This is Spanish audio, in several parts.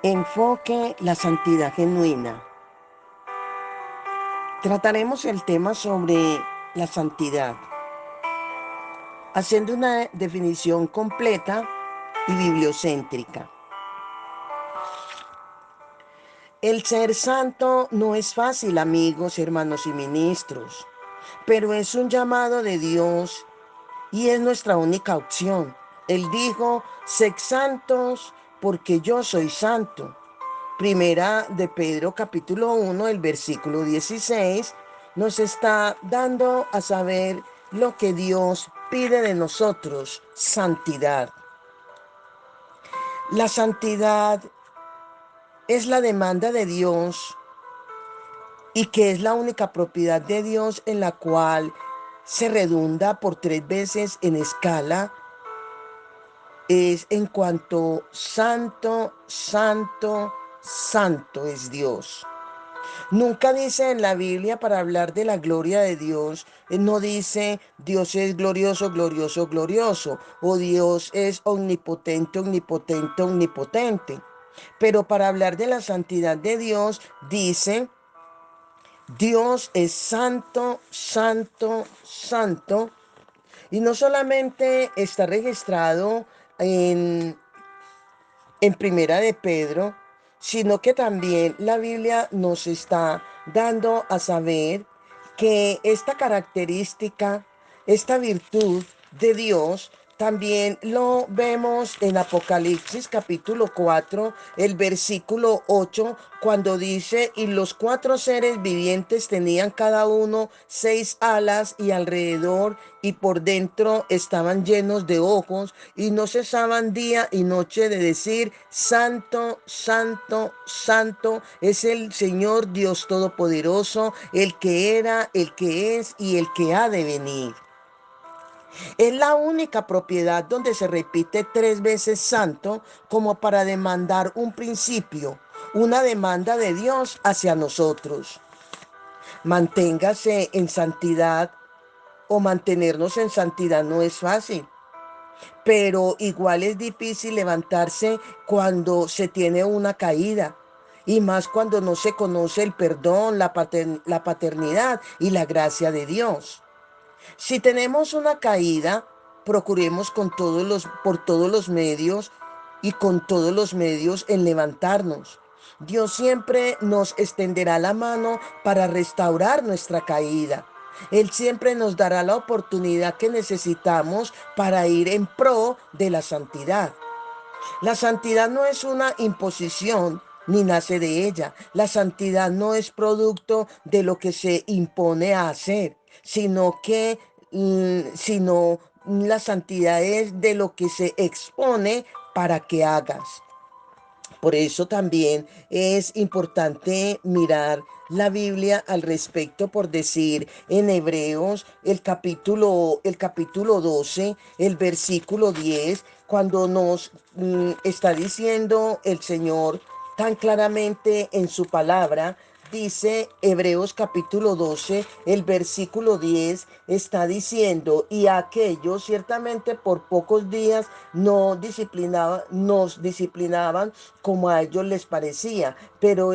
Enfoque la santidad genuina. Trataremos el tema sobre la santidad, haciendo una definición completa y bibliocéntrica. El ser santo no es fácil, amigos, hermanos y ministros, pero es un llamado de Dios y es nuestra única opción. Él dijo: sed santos porque yo soy santo. Primera de Pedro capítulo 1, el versículo 16, nos está dando a saber lo que Dios pide de nosotros: santidad. La santidad es la demanda de Dios y que es la única propiedad de Dios en la cual se redunda por 3 veces en escala. Es en cuanto santo, santo, santo es Dios. Nunca dice en la Biblia, para hablar de la gloria de Dios, no dice Dios es glorioso, glorioso, glorioso, o Dios es omnipotente, omnipotente, omnipotente. Pero para hablar de la santidad de Dios, dice Dios es santo, santo, santo. Y no solamente está registrado en Primera de Pedro, sino que también la Biblia nos está dando a saber que esta característica, esta virtud de Dios, también lo vemos en Apocalipsis capítulo 4, el versículo 8, cuando dice: y los 4 seres vivientes tenían cada uno 6 alas, y alrededor y por dentro estaban llenos de ojos, y no cesaban día y noche de decir: santo, santo, santo es el Señor Dios Todopoderoso, el que era, el que es y el que ha de venir. Es la única propiedad donde se repite 3 veces santo, como para demandar un principio, una demanda de Dios hacia nosotros. Manténgase en santidad, o mantenernos en santidad no es fácil, pero igual es difícil levantarse cuando se tiene una caída. Y más cuando no se conoce el perdón, la paternidad y la gracia de Dios. Si tenemos una caída, procuremos por todos los medios y con todos los medios en levantarnos. Dios siempre nos extenderá la mano para restaurar nuestra caída. Él siempre nos dará la oportunidad que necesitamos para ir en pro de la santidad. La santidad no es una imposición ni nace de ella. La santidad no es producto de lo que se impone a hacer, sino la santidad es de lo que se expone para que hagas. Por eso también es importante mirar la Biblia al respecto, por decir en Hebreos el capítulo 12, el versículo 10, cuando nos está diciendo el Señor tan claramente en su palabra. Dice Hebreos capítulo 12, el versículo 10, está diciendo: y aquellos ciertamente por pocos días nos disciplinaban como a ellos les parecía, pero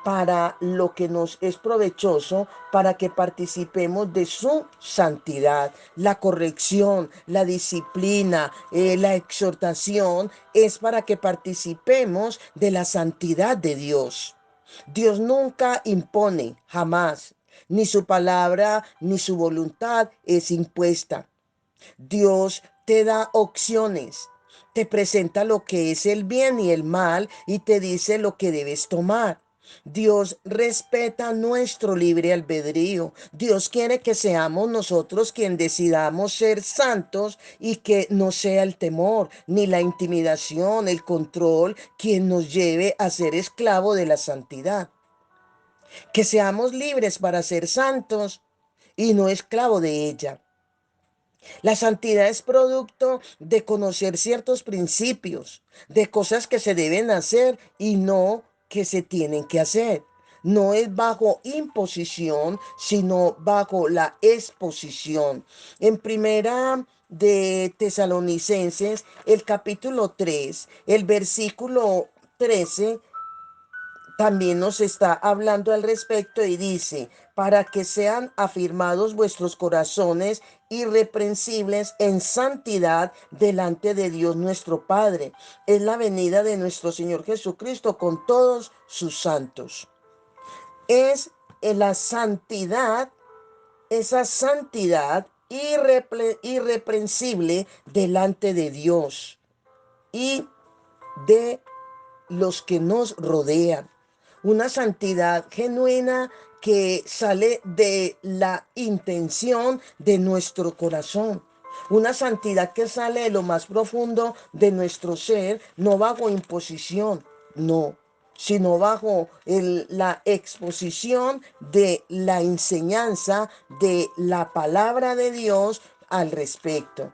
para lo que nos es provechoso, para que participemos de su santidad. La corrección, la disciplina, la exhortación es para que participemos de la santidad de Dios. Dios nunca impone, jamás. Ni su palabra ni su voluntad es impuesta. Dios te da opciones, te presenta lo que es el bien y el mal y te dice lo que debes tomar. Dios respeta nuestro libre albedrío. Dios quiere que seamos nosotros quien decidamos ser santos, y que no sea el temor, ni la intimidación, el control quien nos lleve a ser esclavo de la santidad. Que seamos libres para ser santos y no esclavo de ella. La santidad es producto de conocer ciertos principios, de cosas que se deben hacer y no que se tienen que hacer. No es bajo imposición, sino bajo la exposición. En Primera de Tesalonicenses, el capítulo 3, el versículo 13 también nos está hablando al respecto y dice, para que sean afirmados vuestros corazones irreprensibles en santidad delante de Dios nuestro Padre. Es la venida de nuestro Señor Jesucristo con todos sus santos. Es la santidad, esa santidad irreprensible delante de Dios y de los que nos rodean. Una santidad genuina que sale de la intención de nuestro corazón. Una santidad que sale de lo más profundo de nuestro ser, no bajo imposición, no, sino bajo la exposición de la enseñanza de la palabra de Dios al respecto.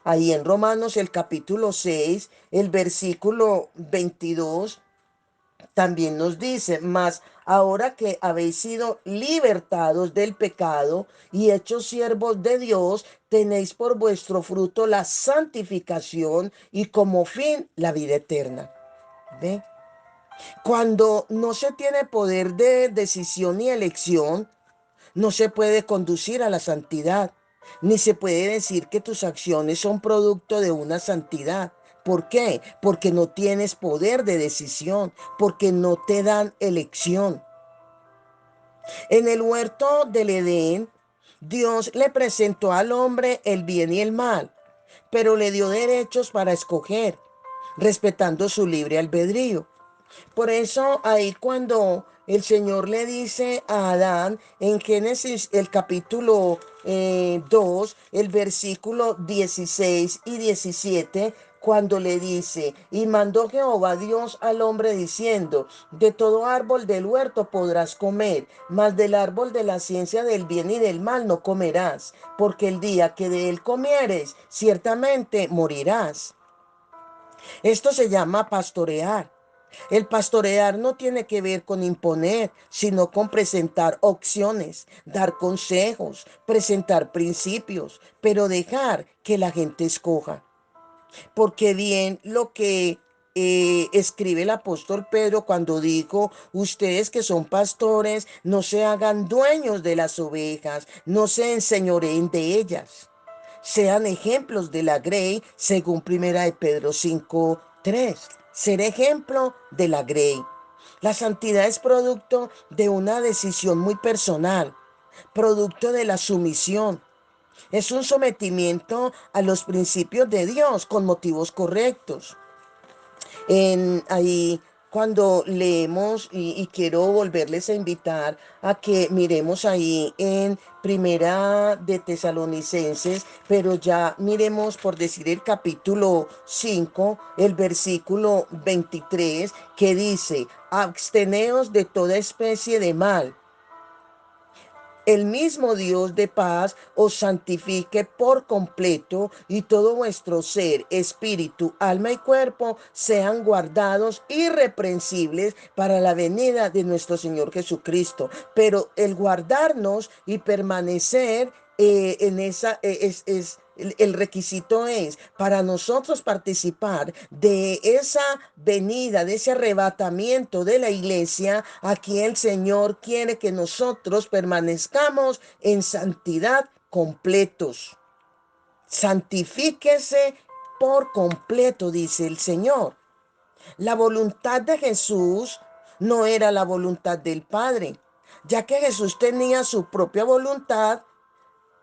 Ahí en Romanos el capítulo 6, el versículo 22, también nos dice, mas ahora que habéis sido libertados del pecado y hechos siervos de Dios, tenéis por vuestro fruto la santificación y como fin la vida eterna. ¿Ve? Cuando no se tiene poder de decisión ni elección, no se puede conducir a la santidad, ni se puede decir que tus acciones son producto de una santidad. ¿Por qué? Porque no tienes poder de decisión, porque no te dan elección. En el huerto del Edén, Dios le presentó al hombre el bien y el mal, pero le dio derechos para escoger, respetando su libre albedrío. Por eso ahí cuando el Señor le dice a Adán en Génesis el capítulo 2, el versículo 16 y 17, cuando le dice, y mandó Jehová Dios al hombre diciendo, de todo árbol del huerto podrás comer, mas del árbol de la ciencia del bien y del mal no comerás, porque el día que de él comieres, ciertamente morirás. Esto se llama pastorear. El pastorear no tiene que ver con imponer, sino con presentar opciones, dar consejos, presentar principios, pero dejar que la gente escoja. Porque bien lo que escribe el apóstol Pedro cuando dijo, ustedes que son pastores, no se hagan dueños de las ovejas, no se enseñoreen de ellas. Sean ejemplos de la grey, según primera de Pedro 5:3. Ser ejemplo de la grey. La santidad es producto de una decisión muy personal, producto de la sumisión. Es un sometimiento a los principios de Dios con motivos correctos. Ahí cuando leemos y quiero volverles a invitar a que miremos ahí en Primera de Tesalonicenses, pero ya miremos por decir el capítulo 5, el versículo 23, que dice, absteneos de toda especie de mal. El mismo Dios de paz os santifique por completo y todo vuestro ser, espíritu, alma y cuerpo sean guardados irreprensibles para la venida de nuestro Señor Jesucristo. Pero el guardarnos y permanecer en esa es el requisito es para nosotros participar de esa venida, de ese arrebatamiento de la iglesia. Aquí el Señor quiere que nosotros permanezcamos en santidad completos. Santifíquese por completo, dice el Señor. La voluntad de Jesús no era la voluntad del Padre, ya que Jesús tenía su propia voluntad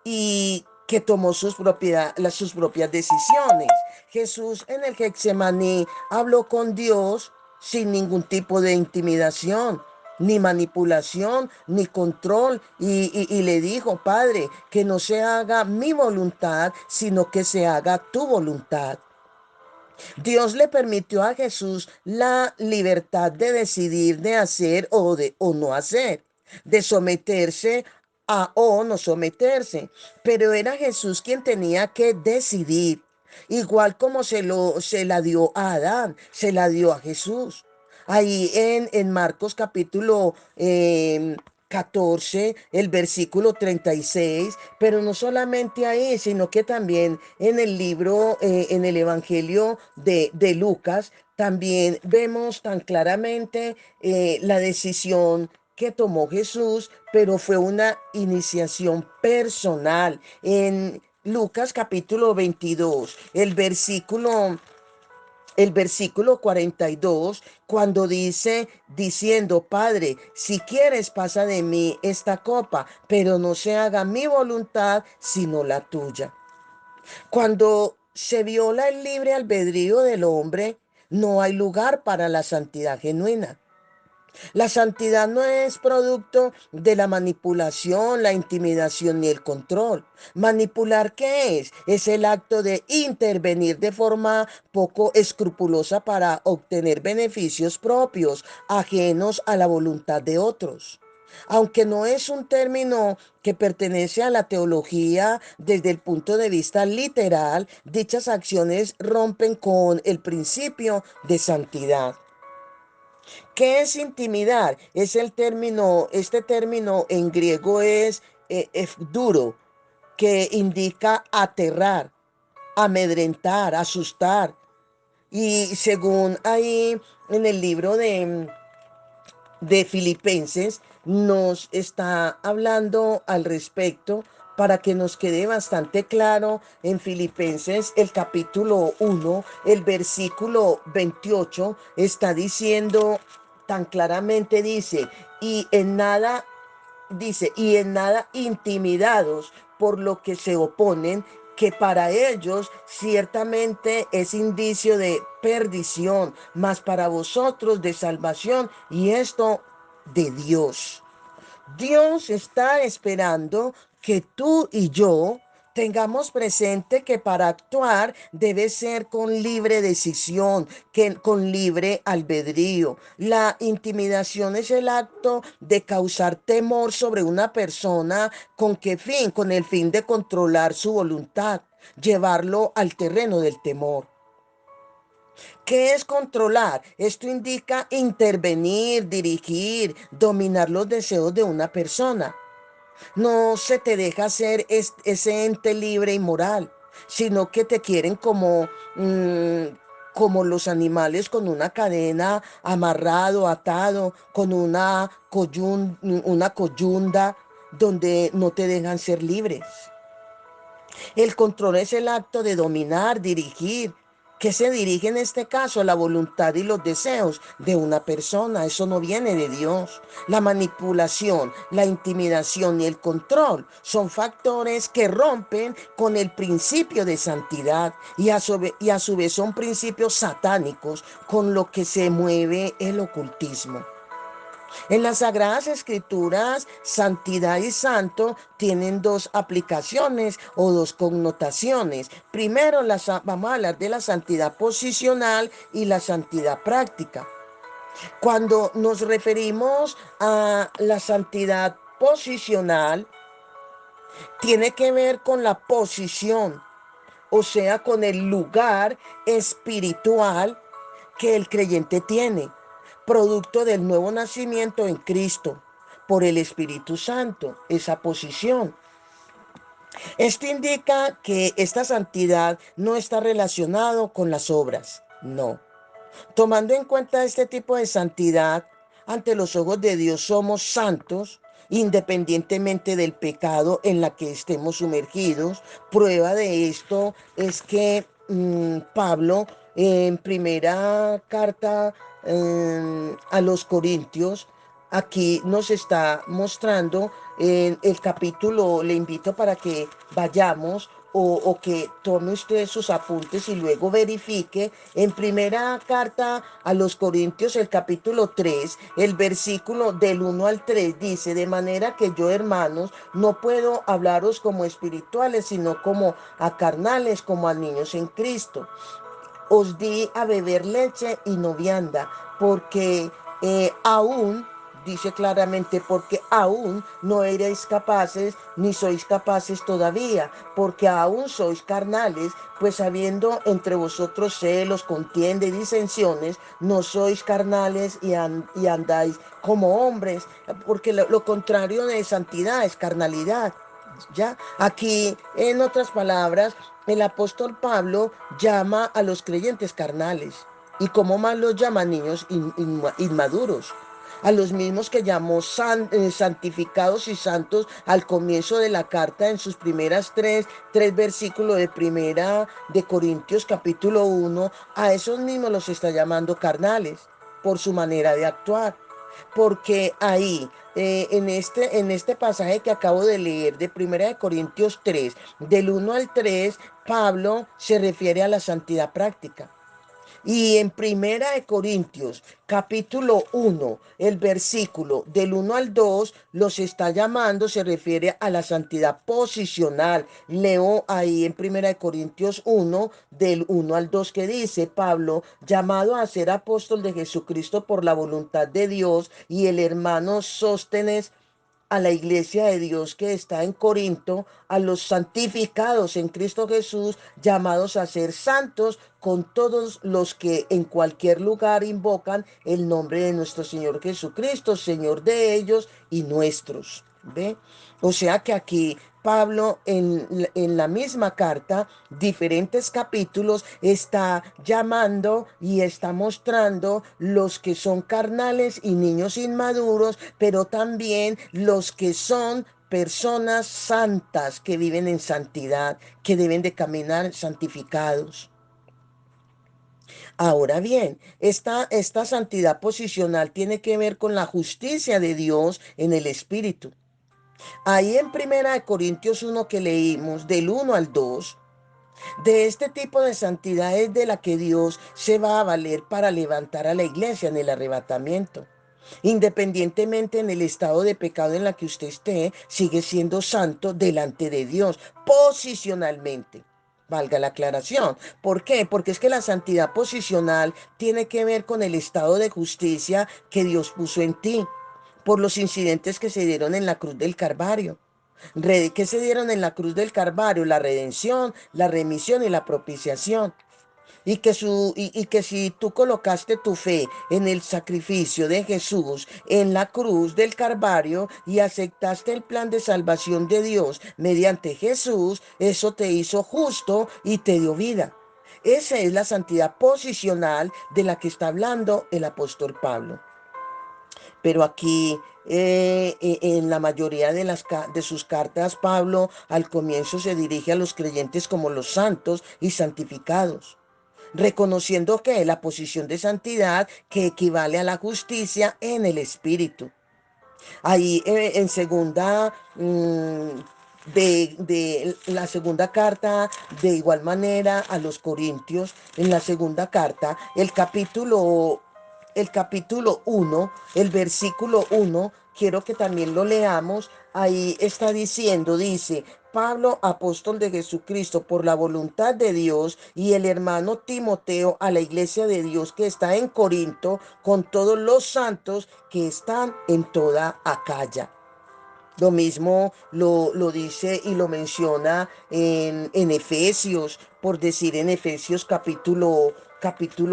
y que tomó sus propias decisiones. Jesús en el Getsemaní habló con Dios sin ningún tipo de intimidación, ni manipulación, ni control, y le dijo, Padre, que no se haga mi voluntad, sino que se haga tu voluntad. Dios le permitió a Jesús la libertad de decidir de hacer o no hacer, de someterse o no someterse, pero era Jesús quien tenía que decidir, igual como se la dio a Adán, se la dio a Jesús. Ahí en Marcos capítulo 14, el versículo 36, pero no solamente ahí, sino que también en el libro, en el Evangelio de Lucas, también vemos tan claramente la decisión que tomó Jesús, pero fue una iniciación personal. En Lucas capítulo 22, el versículo 42, cuando dice, diciendo, Padre, si quieres pasa de mí esta copa, pero no se haga mi voluntad, sino la tuya. Cuando se viola el libre albedrío del hombre, no hay lugar para la santidad genuina. La santidad no es producto de la manipulación, la intimidación ni el control. ¿Manipular qué es? Es el acto de intervenir de forma poco escrupulosa para obtener beneficios propios, ajenos a la voluntad de otros. Aunque no es un término que pertenece a la teología desde el punto de vista literal, dichas acciones rompen con el principio de santidad. ¿Qué es intimidar? Este término en griego es duro, que indica aterrar, amedrentar, asustar. Y según ahí en el libro de Filipenses, nos está hablando al respecto para que nos quede bastante claro en Filipenses el capítulo 1, el versículo 28, está diciendo tan claramente, y en nada intimidados por lo que se oponen, que para ellos ciertamente es indicio de perdición, mas para vosotros de salvación, y esto de Dios. Dios está esperando que tú y yo tengamos presente que para actuar debe ser con libre decisión, con libre albedrío. La intimidación es el acto de causar temor sobre una persona. ¿Con qué fin? Con el fin de controlar su voluntad, llevarlo al terreno del temor. ¿Qué es controlar? Esto indica intervenir, dirigir, dominar los deseos de una persona. No se te deja ser ese ente libre y moral, sino que te quieren como los animales con una cadena, amarrado, atado, con una coyunda donde no te dejan ser libres. El control es el acto de dominar, dirigir. ¿Qué se dirige en este caso? La voluntad y los deseos de una persona. Eso no viene de Dios. La manipulación, la intimidación y el control son factores que rompen con el principio de santidad y a su vez son principios satánicos con lo que se mueve el ocultismo. En las Sagradas Escrituras, santidad y santo tienen dos aplicaciones o dos connotaciones. Primero, vamos a hablar de la santidad posicional y la santidad práctica. Cuando nos referimos a la santidad posicional, tiene que ver con la posición, o sea, con el lugar espiritual que el creyente tiene, producto del nuevo nacimiento en Cristo, por el Espíritu Santo, esa posición. Esto indica que esta santidad no está relacionado con las obras, no. Tomando en cuenta este tipo de santidad, ante los ojos de Dios somos santos, independientemente del pecado en la que estemos sumergidos. Prueba de esto es que Pablo, en primera carta a los Corintios, aquí nos está mostrando en el capítulo, le invito para que vayamos o que tome usted sus apuntes y luego verifique en primera carta a los Corintios, el capítulo 3, el versículo del 1 al 3 dice, de manera que yo, hermanos, no puedo hablaros como espirituales, sino como a carnales, como a niños en Cristo. Os di a beber leche y no vianda, porque aún dice claramente, porque aún no erais capaces, ni sois capaces todavía, porque aún sois carnales, pues habiendo entre vosotros celos, contienda y disensiones, no sois carnales y andáis como hombres, porque lo contrario de santidad es carnalidad. Ya, aquí, en otras palabras, el apóstol Pablo llama a los creyentes carnales. ¿Y cómo más los llama? Niños inmaduros. A los mismos que llamó santificados y santos al comienzo de la carta, en sus primeras tres versículos de primera de Corintios capítulo 1, a esos mismos los está llamando carnales por su manera de actuar. Porque ahí, en este pasaje que acabo de leer de Primera de Corintios 3, del 1 al 3, Pablo se refiere a la santidad práctica. Y en Primera de Corintios, capítulo 1, el versículo del 1 al 2, los está llamando, se refiere a la santidad posicional. Leo ahí en Primera de Corintios 1, del 1 al 2, que dice: Pablo, llamado a ser apóstol de Jesucristo por la voluntad de Dios, y el hermano Sóstenes, a la iglesia de Dios que está en Corinto, a los santificados en Cristo Jesús, llamados a ser santos, con todos los que en cualquier lugar invocan el nombre de nuestro Señor Jesucristo, Señor de ellos y nuestros. ¿Ve? O sea que aquí Pablo en la misma carta, diferentes capítulos, está llamando y está mostrando los que son carnales y niños inmaduros, pero también los que son personas santas que viven en santidad, que deben de caminar santificados. Ahora bien, esta santidad posicional tiene que ver con la justicia de Dios en el Espíritu. Ahí en Primera de Corintios 1 que leímos, del 1 al 2, de este tipo de santidad es de la que Dios se va a valer para levantar a la iglesia en el arrebatamiento. Independientemente en el estado de pecado en la que usted esté, sigue siendo santo delante de Dios, posicionalmente. Valga la aclaración. ¿Por qué? Porque es que la santidad posicional tiene que ver con el estado de justicia que Dios puso en ti por los incidentes que se dieron en la cruz del Calvario. ¿Qué se dieron en la cruz del Calvario? La redención, la remisión y la propiciación. Y que si tú colocaste tu fe en el sacrificio de Jesús en la cruz del Calvario y aceptaste el plan de salvación de Dios mediante Jesús, eso te hizo justo y te dio vida. Esa es la santidad posicional de la que está hablando el apóstol Pablo. Pero aquí, en la mayoría de sus cartas, Pablo al comienzo se dirige a los creyentes como los santos y santificados, reconociendo que la posición de santidad que equivale a la justicia en el Espíritu. Ahí, en segunda, de la segunda carta, de igual manera a los Corintios, en la segunda carta, el capítulo 1, el versículo 1, quiero que también lo leamos. Ahí está diciendo, dice: Pablo, apóstol de Jesucristo por la voluntad de Dios, y el hermano Timoteo, a la iglesia de Dios que está en Corinto, con todos los santos que están en toda Acaya. Lo mismo lo dice y lo menciona en Efesios, por decir en Efesios capítulo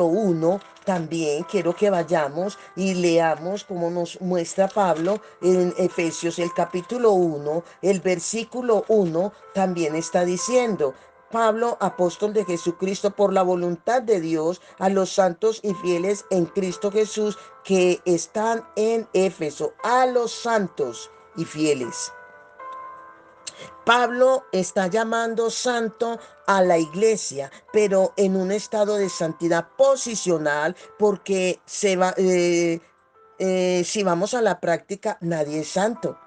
1. También quiero que vayamos y leamos cómo nos muestra Pablo en Efesios el capítulo 1, el versículo 1, también está diciendo: Pablo, apóstol de Jesucristo por la voluntad de Dios, a los santos y fieles en Cristo Jesús que están en Éfeso, a los santos y fieles. Pablo está llamando santo a la iglesia, pero en un estado de santidad posicional, porque si vamos a la práctica, nadie es santo.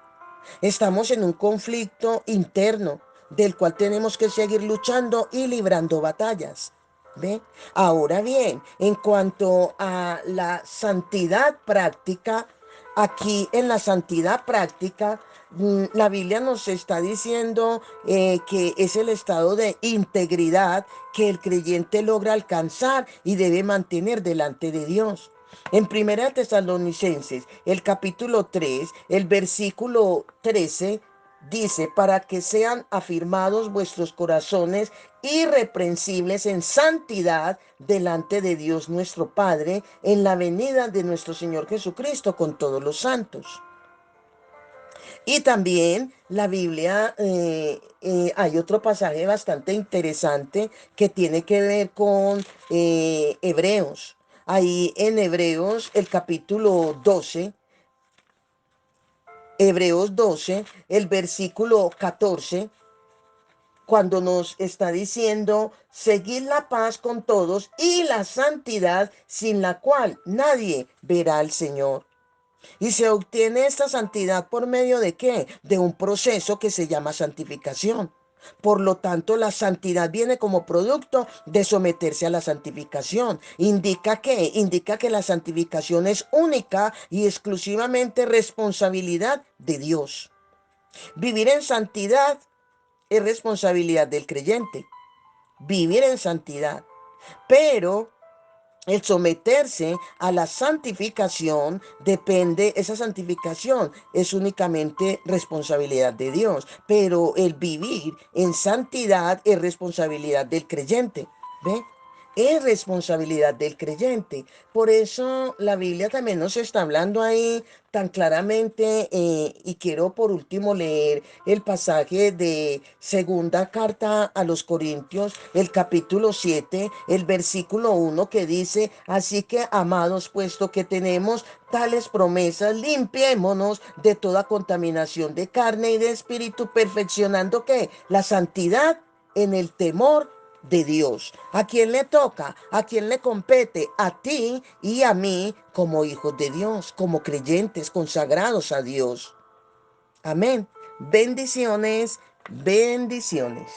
Estamos en un conflicto interno del cual tenemos que seguir luchando y librando batallas. ¿Ve? Ahora bien, en cuanto a la santidad práctica, aquí en la santidad práctica, la Biblia nos está diciendo que es el estado de integridad que el creyente logra alcanzar y debe mantener delante de Dios. En Primera Tesalonicenses, el capítulo 3, el versículo 13, dice, para que sean afirmados vuestros corazones irreprensibles en santidad delante de Dios nuestro Padre, en la venida de nuestro Señor Jesucristo con todos los santos. Y también la Biblia, hay otro pasaje bastante interesante que tiene que ver con Hebreos. Ahí en Hebreos, el capítulo 12, Hebreos 12, el versículo 14, cuando nos está diciendo, seguid la paz con todos y la santidad sin la cual nadie verá al Señor. Y se obtiene esta santidad por medio de ¿qué? De un proceso que se llama santificación. Por lo tanto, la santidad viene como producto de someterse a la santificación. ¿Indica qué? Indica que la santificación es única y exclusivamente responsabilidad de Dios. Vivir en santidad es responsabilidad del creyente. Vivir en santidad. Pero el someterse a la santificación esa santificación es únicamente responsabilidad de Dios, pero el vivir en santidad es responsabilidad del creyente, ¿ve? Es responsabilidad del creyente. Por eso la Biblia también nos está hablando ahí tan claramente, y quiero por último leer el pasaje de segunda carta a los Corintios, el capítulo 7, el versículo 1 que dice, así que amados, puesto que tenemos tales promesas, limpiémonos de toda contaminación de carne y de espíritu, perfeccionando ¿qué? La santidad en el temor de Dios. ¿A quién le toca? ¿A quién le compete? A ti y a mí como hijos de Dios, como creyentes consagrados a Dios. Amén. Bendiciones, bendiciones.